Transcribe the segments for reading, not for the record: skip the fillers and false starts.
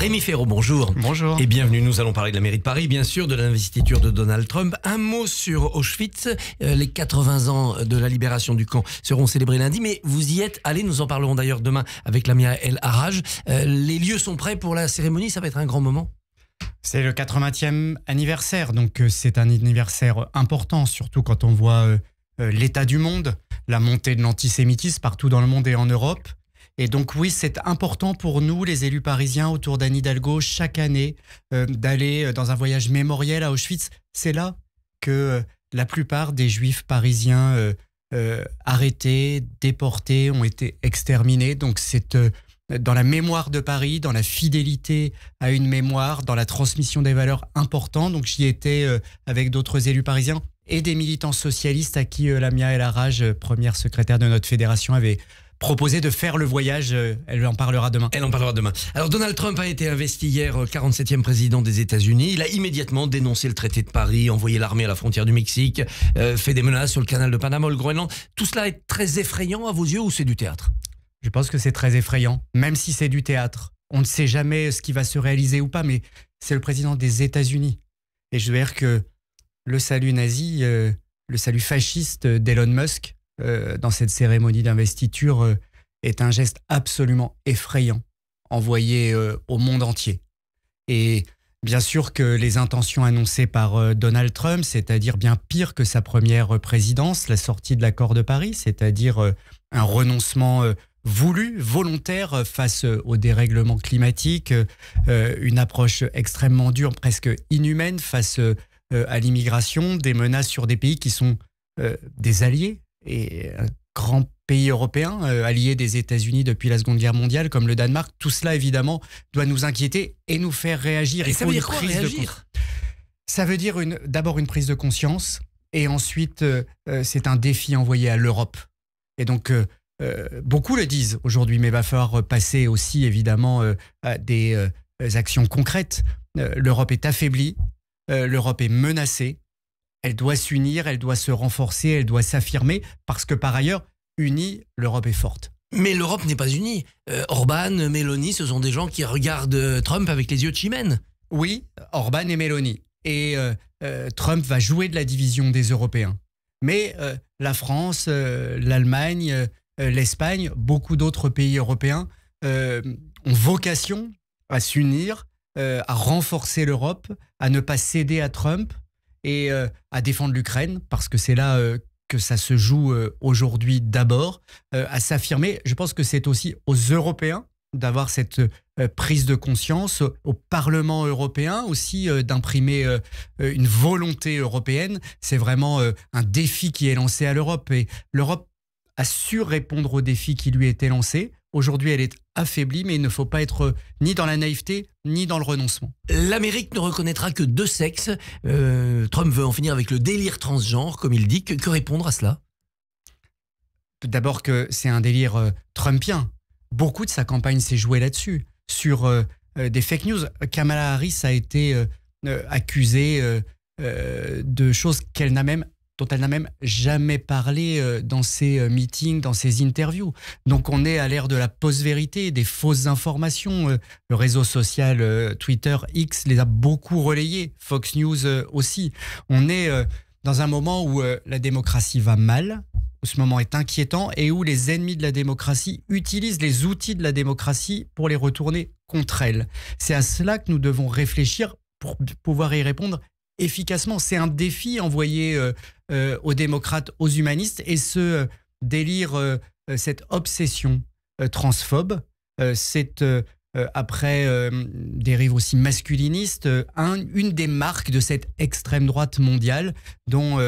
Rémi Ferraud, bonjour. Bonjour. Et bienvenue, nous allons parler de la mairie de Paris, bien sûr, de l'investiture de Donald Trump. Un mot sur Auschwitz. Les 80 ans de la libération du camp seront célébrés lundi, mais vous y êtes allés, nous en parlerons d'ailleurs demain avec Lamia El Harraj. Les lieux sont prêts pour la cérémonie, ça va être un grand moment. C'est le 80e anniversaire, donc c'est un anniversaire important, surtout quand on voit l'état du monde, la montée de l'antisémitisme partout dans le monde et en Europe. Et donc oui, c'est important pour nous, les élus parisiens, autour d'Anne Hidalgo, chaque année, d'aller dans un voyage mémoriel à Auschwitz. C'est là que la plupart des juifs parisiens arrêtés, déportés, ont été exterminés. Donc c'est dans la mémoire de Paris, dans la fidélité à une mémoire, dans la transmission des valeurs importantes. Donc j'y étais avec d'autres élus parisiens et des militants socialistes à qui Lamia El Harraj, première secrétaire de notre fédération, avait proposé de faire le voyage. Elle en parlera demain. Elle en parlera demain. Alors Donald Trump a été investi hier 47e président des États-Unis. Il a immédiatement dénoncé le traité de Paris, envoyé l'armée à la frontière du Mexique, fait des menaces sur le canal de Panama, le Groenland. Tout cela est très effrayant à vos yeux ou c'est du théâtre ? Je pense que c'est très effrayant, même si c'est du théâtre. On ne sait jamais ce qui va se réaliser ou pas, mais c'est le président des États-Unis. Et je veux dire que le salut nazi, le salut fasciste d'Elon Musk, dans cette cérémonie d'investiture, est un geste absolument effrayant, envoyé au monde entier. Et bien sûr que les intentions annoncées par Donald Trump, c'est-à-dire bien pire que sa première présidence, la sortie de l'accord de Paris, c'est-à-dire un renoncement voulu, volontaire face au dérèglement climatique, une approche extrêmement dure, presque inhumaine face à l'immigration, des menaces sur des pays qui sont des alliés et un grand pays européen, allié des États-Unis depuis la Seconde Guerre mondiale, comme le Danemark. Tout cela, évidemment, doit nous inquiéter et nous faire réagir. Et ça veut dire quoi, réagir ? Ça veut dire d'abord une prise de conscience, et ensuite, c'est un défi envoyé à l'Europe. Et donc, beaucoup le disent aujourd'hui, mais il va falloir passer aussi, évidemment, à des actions concrètes. L'Europe est affaiblie, l'Europe est menacée. Elle doit s'unir, elle doit se renforcer, elle doit s'affirmer, parce que par ailleurs, unie, l'Europe est forte. Mais l'Europe n'est pas unie. Orban, Meloni, ce sont des gens qui regardent Trump avec les yeux de chimène. Oui, Orban et Meloni. Et Trump va jouer de la division des Européens. Mais la France, l'Allemagne, l'Espagne, beaucoup d'autres pays européens ont vocation à s'unir, à renforcer l'Europe, à ne pas céder à Trump, et à défendre l'Ukraine, parce que c'est là que ça se joue aujourd'hui d'abord, à s'affirmer. Je pense que c'est aussi aux Européens d'avoir cette prise de conscience, au Parlement européen aussi d'imprimer une volonté européenne. C'est vraiment un défi qui est lancé à l'Europe, et l'Europe a su répondre aux défis qui lui étaient lancés. Aujourd'hui, elle est affaiblie, mais il ne faut pas être ni dans la naïveté, ni dans le renoncement. L'Amérique ne reconnaîtra que deux sexes. Trump veut en finir avec le délire transgenre, comme il dit. Que répondre à cela ? D'abord que c'est un délire trumpien. Beaucoup de sa campagne s'est jouée là-dessus, sur des fake news. Kamala Harris a été accusée de choses dont elle n'a même jamais parlé dans ses meetings, dans ses interviews. Donc on est à l'ère de la post-vérité, des fausses informations. Le réseau social Twitter, X, les a beaucoup relayées, Fox News aussi. On est dans un moment où la démocratie va mal, où ce moment est inquiétant, et où les ennemis de la démocratie utilisent les outils de la démocratie pour les retourner contre elle. C'est à cela que nous devons réfléchir pour pouvoir y répondre efficacement. C'est un défi envoyé aux démocrates, aux humanistes, et ce délire, cette obsession transphobe, cette après dérive aussi masculiniste, une des marques de cette extrême droite mondiale dont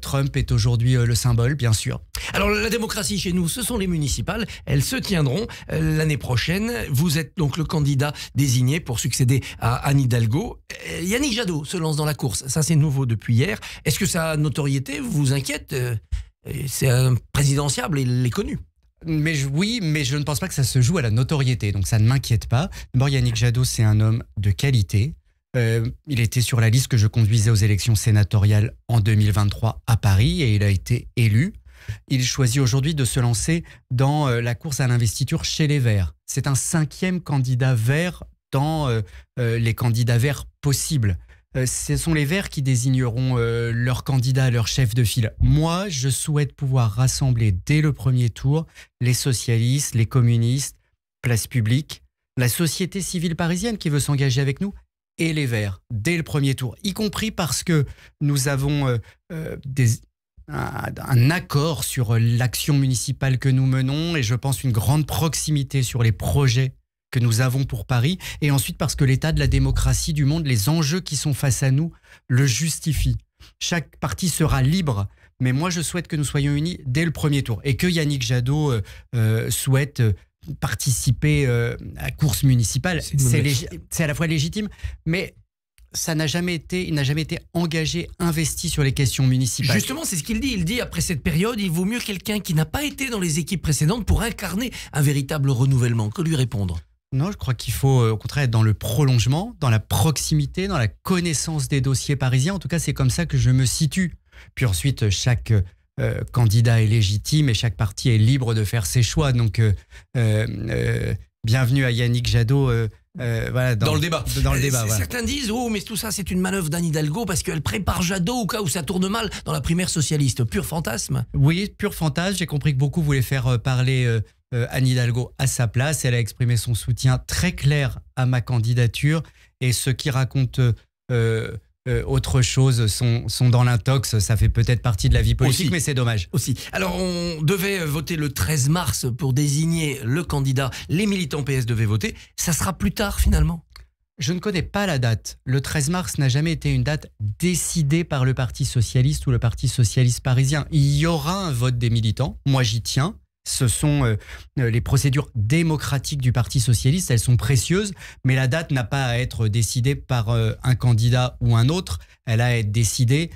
Trump est aujourd'hui le symbole, bien sûr. Alors la démocratie chez nous, ce sont les municipales. Elles se tiendront l'année prochaine. Vous êtes donc le candidat désigné pour succéder à Anne Hidalgo. Yannick Jadot se lance dans la course. Ça, c'est nouveau depuis hier. Est-ce que sa notoriété vous inquiète ? C'est un présidentiable, il est connu. Oui, mais je ne pense pas que ça se joue à la notoriété, donc ça ne m'inquiète pas. D'abord, Yannick Jadot, c'est un homme de qualité. Il était sur la liste que je conduisais aux élections sénatoriales en 2023 à Paris, et il a été élu. Il choisit aujourd'hui de se lancer dans la course à l'investiture chez les Verts. C'est un 5e candidat vert dans les candidats verts possibles. Ce sont les Verts qui désigneront leurs candidats, leurs chefs de file. Moi, je souhaite pouvoir rassembler dès le premier tour les socialistes, les communistes, Place Publique, la société civile parisienne qui veut s'engager avec nous et les Verts dès le premier tour, y compris parce que nous avons un accord sur l'action municipale que nous menons et je pense une grande proximité sur les projets que nous avons pour Paris, et ensuite parce que l'état de la démocratie du monde, les enjeux qui sont face à nous, le justifient. Chaque parti sera libre, mais moi je souhaite que nous soyons unis dès le premier tour, et que Yannick Jadot souhaite participer à la course municipale. C'est à la fois légitime, mais il n'a jamais été engagé, investi sur les questions municipales. Justement, c'est ce qu'il dit. Il dit, après cette période, il vaut mieux quelqu'un qui n'a pas été dans les équipes précédentes pour incarner un véritable renouvellement. Que lui répondre ? Non, je crois qu'il faut au contraire être dans le prolongement, dans la proximité, dans la connaissance des dossiers parisiens. En tout cas, c'est comme ça que je me situe. Puis ensuite, chaque candidat est légitime et chaque parti est libre de faire ses choix. Donc, bienvenue à Yannick Jadot. Voilà, dans le débat. Voilà. Certains disent, oh, mais tout ça, c'est une manœuvre d'Anne Hidalgo parce qu'elle prépare Jadot au cas où ça tourne mal dans la primaire socialiste. Pur fantasme. Oui, pur fantasme. J'ai compris que beaucoup voulaient faire parler Anne Hidalgo à sa place. Elle a exprimé son soutien très clair à ma candidature. Et ceux qui racontent autre chose sont dans l'intox. Ça fait peut-être partie de la vie politique, mais c'est dommage. Aussi. Alors, on devait voter le 13 mars pour désigner le candidat. Les militants PS devaient voter. Ça sera plus tard, finalement ? Je ne connais pas la date. Le 13 mars n'a jamais été une date décidée par le Parti socialiste ou le Parti socialiste parisien. Il y aura un vote des militants. Moi, j'y tiens. Ce sont les procédures démocratiques du Parti socialiste, elles sont précieuses, mais la date n'a pas à être décidée par un candidat ou un autre, elle a à être décidée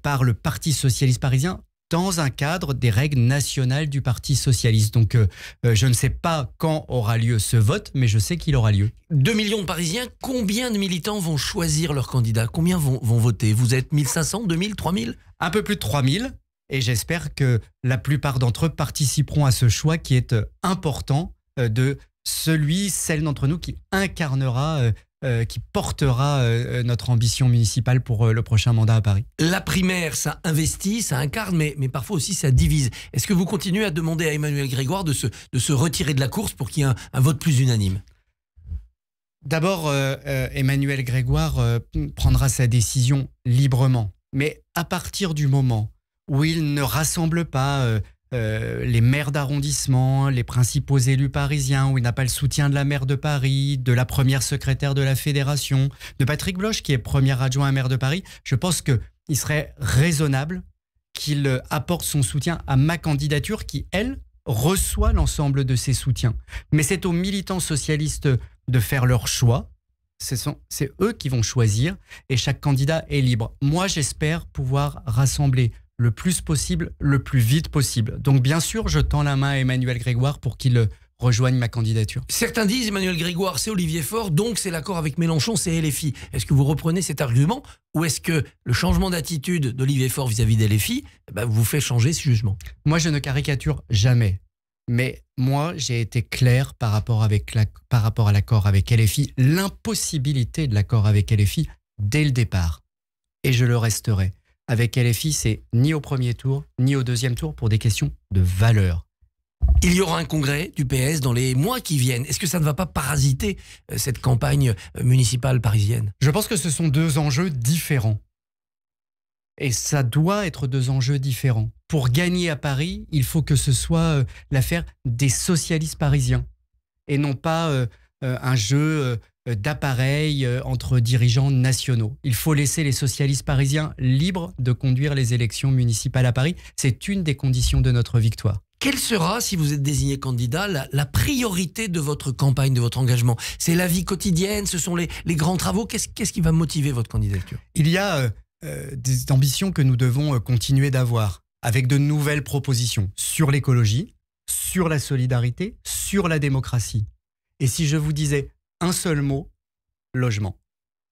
par le Parti socialiste parisien dans un cadre des règles nationales du Parti socialiste. Donc je ne sais pas quand aura lieu ce vote, mais je sais qu'il aura lieu. 2 millions de Parisiens, combien de militants vont choisir leur candidat ? Combien vont voter ? Vous êtes 1500, 2000, 3000 ? Un peu plus de 3000. Et j'espère que la plupart d'entre eux participeront à ce choix qui est important de celle d'entre nous qui incarnera, qui portera notre ambition municipale pour le prochain mandat à Paris. La primaire, ça investit, ça incarne, mais parfois aussi ça divise. Est-ce que vous continuez à demander à Emmanuel Grégoire de se retirer de la course pour qu'il y ait un vote plus unanime ? D'abord, Emmanuel Grégoire prendra sa décision librement. Mais à partir du moment où il ne rassemble pas les maires d'arrondissement, les principaux élus parisiens, où il n'a pas le soutien de la maire de Paris, de la première secrétaire de la fédération, de Patrick Bloch, qui est premier adjoint à maire de Paris, je pense qu'il serait raisonnable qu'il apporte son soutien à ma candidature qui, elle, reçoit l'ensemble de ses soutiens. Mais c'est aux militants socialistes de faire leur choix. C'est eux qui vont choisir et chaque candidat est libre. Moi, j'espère pouvoir rassembler le plus possible, le plus vite possible. Donc bien sûr, je tends la main à Emmanuel Grégoire pour qu'il rejoigne ma candidature. Certains disent Emmanuel Grégoire, c'est Olivier Faure, donc c'est l'accord avec Mélenchon, c'est LFI. Est-ce que vous reprenez cet argument ou est-ce que le changement d'attitude d'Olivier Faure vis-à-vis d'LFI vous fait changer ce jugement ? Moi, je ne caricature jamais. Mais moi, j'ai été clair par rapport à l'accord avec LFI, l'impossibilité de l'accord avec LFI dès le départ. Et je le resterai. Avec LFI, c'est ni au premier tour, ni au deuxième tour pour des questions de valeur. Il y aura un congrès du PS dans les mois qui viennent. Est-ce que ça ne va pas parasiter cette campagne municipale parisienne ? Je pense que ce sont deux enjeux différents. Et ça doit être deux enjeux différents. Pour gagner à Paris, il faut que ce soit l'affaire des socialistes parisiens et non pas un jeu d'appareil entre dirigeants nationaux. Il faut laisser les socialistes parisiens libres de conduire les élections municipales à Paris. C'est une des conditions de notre victoire. Quelle sera, si vous êtes désigné candidat, la priorité de votre campagne, de votre engagement ? C'est la vie quotidienne, ce sont les grands travaux. Qu'est-ce qui va motiver votre candidature ? Il y a des ambitions que nous devons continuer d'avoir avec de nouvelles propositions sur l'écologie, sur la solidarité, sur la démocratie. Et si je vous disais un seul mot, logement.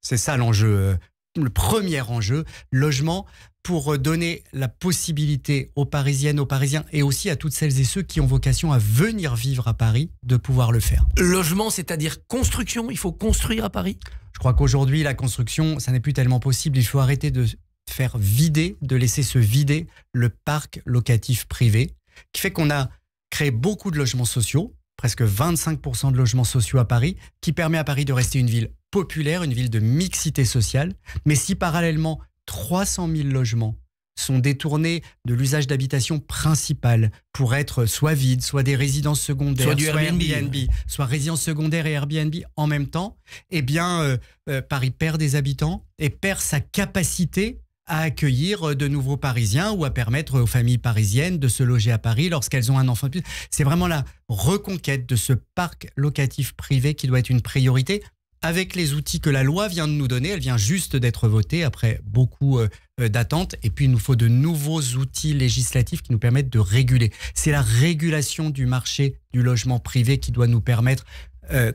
C'est ça l'enjeu le premier enjeu, logement, pour donner la possibilité aux Parisiennes, aux Parisiens et aussi à toutes celles et ceux qui ont vocation à venir vivre à Paris de pouvoir le faire. Logement, c'est-à-dire construction, il faut construire à Paris ? Je crois qu'aujourd'hui, la construction, ça n'est plus tellement possible. Il faut arrêter de faire vider, de laisser se vider le parc locatif privé, qui fait qu'on a créé beaucoup de logements sociaux, presque 25% de logements sociaux à Paris, qui permet à Paris de rester une ville populaire, une ville de mixité sociale. Mais si parallèlement, 300 000 logements sont détournés de l'usage d'habitation principale pour être soit vides, soit des résidences secondaires, soit du Airbnb, soit résidences secondaires et Airbnb en même temps, eh bien, Paris perd des habitants et perd sa capacité à accueillir de nouveaux Parisiens ou à permettre aux familles parisiennes de se loger à Paris lorsqu'elles ont un enfant de plus. C'est vraiment la reconquête de ce parc locatif privé qui doit être une priorité, avec les outils que la loi vient de nous donner. Elle vient juste d'être votée après beaucoup d'attentes. Et puis, il nous faut de nouveaux outils législatifs qui nous permettent de réguler. C'est la régulation du marché du logement privé qui doit nous permettre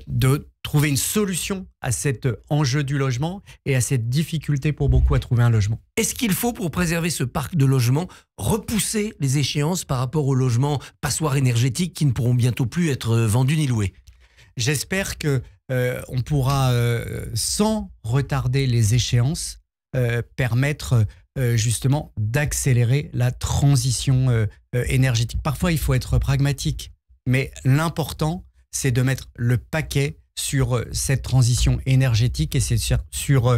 de trouver une solution à cet enjeu du logement et à cette difficulté pour beaucoup à trouver un logement. Est-ce qu'il faut, pour préserver ce parc de logements, repousser les échéances par rapport aux logements passoires énergétiques qui ne pourront bientôt plus être vendus ni loués ? J'espère que on pourra, sans retarder les échéances, permettre justement d'accélérer la transition énergétique. Parfois, il faut être pragmatique, mais l'important, c'est de mettre le paquet sur cette transition énergétique et c'est sur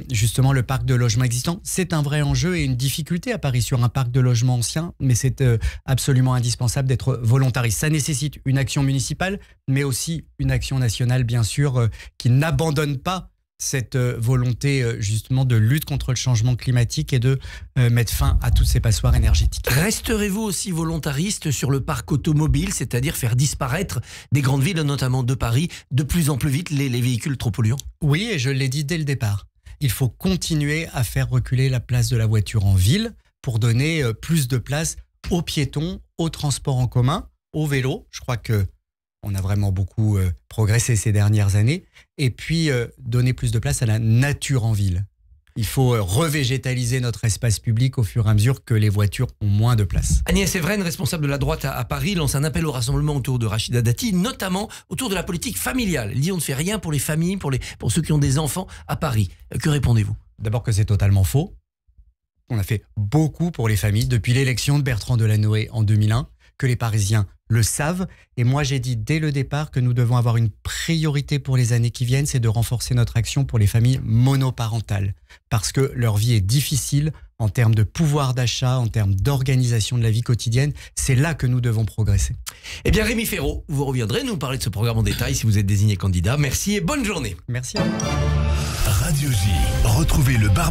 justement le parc de logements existant. C'est un vrai enjeu et une difficulté à Paris sur un parc de logements anciens, mais c'est absolument indispensable d'être volontariste. Ça nécessite une action municipale, mais aussi une action nationale, bien sûr, qui n'abandonne pas cette volonté justement de lutte contre le changement climatique et de mettre fin à toutes ces passoires énergétiques. Resterez-vous aussi volontariste sur le parc automobile, c'est-à-dire faire disparaître des grandes villes, notamment de Paris, de plus en plus vite les véhicules trop polluants ? Oui, et je l'ai dit dès le départ. Il faut continuer à faire reculer la place de la voiture en ville pour donner plus de place aux piétons, aux transports en commun, au vélo. Je crois que on a vraiment beaucoup progressé ces dernières années. Et puis, donner plus de place à la nature en ville. Il faut revégétaliser notre espace public au fur et à mesure que les voitures ont moins de place. Agnès Evren, responsable de la droite à Paris, lance un appel au rassemblement autour de Rachida Dati, notamment autour de la politique familiale. Elle dit on ne fait rien pour les familles, pour ceux qui ont des enfants à Paris. Que répondez-vous ? D'abord que c'est totalement faux. On a fait beaucoup pour les familles depuis l'élection de Bertrand Delanoë en 2001, que les Parisiens le savent. Et moi, j'ai dit dès le départ que nous devons avoir une priorité pour les années qui viennent, c'est de renforcer notre action pour les familles monoparentales. Parce que leur vie est difficile en termes de pouvoir d'achat, en termes d'organisation de la vie quotidienne. C'est là que nous devons progresser. Eh bien, Rémi Féraud, vous reviendrez nous parler de ce programme en détail si vous êtes désigné candidat. Merci et bonne journée. Merci à vous. Radio J, retrouvez le bar.